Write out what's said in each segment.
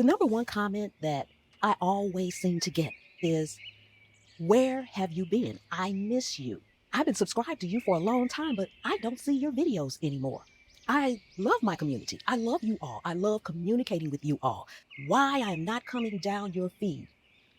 The number one comment that I always seem to get is, where have you been? I miss you. I've been subscribed to you for a long time, but I don't see your videos anymore. I love my community. I love you all. I love communicating with you all. Why I'm not coming down your feed,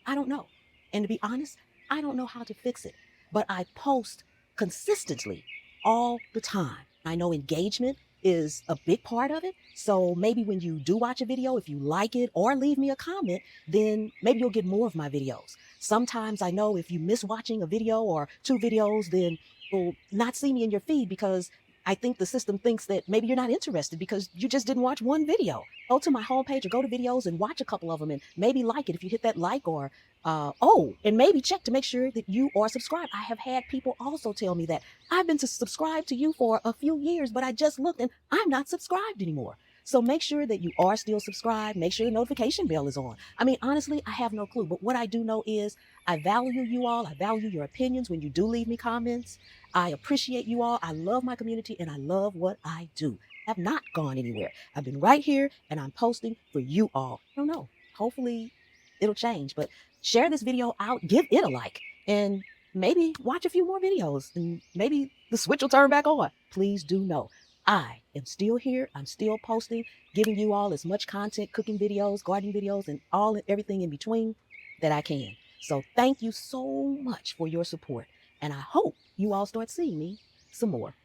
I don't know. And to be honest, I don't know how to fix it. But I post consistently all the time. I know engagement is a big part of it. So maybe when you do watch a video, if you like it or leave me a comment, then maybe you'll get more of my videos. Sometimes I know if you miss watching a video or two videos, then you'll not see me in your feed because I think the system thinks that maybe you're not interested because you just didn't watch one video. Go to my homepage or go to videos and watch a couple of them and maybe like it if you hit that like or and maybe check to make sure that you are subscribed. I have had people also tell me that I've been subscribed to you for a few years, but I just looked and I'm not subscribed anymore. So make sure that you are still subscribed. Make sure the notification bell is on. I mean, honestly, I have no clue. But what I do know is I value you all. I value your opinions when you do leave me comments. I appreciate you all. I love my community and I love what I do. I have not gone anywhere. I've been right here and I'm posting for you all. I don't know. Hopefully it'll change. But share this video out, give it a like, and maybe watch a few more videos, and maybe the switch will turn back on. Please do know, I am still here. I'm still posting, giving you all as much content, cooking videos, gardening videos, and everything in between that I can. So thank you so much for your support, and I hope you all start seeing me some more.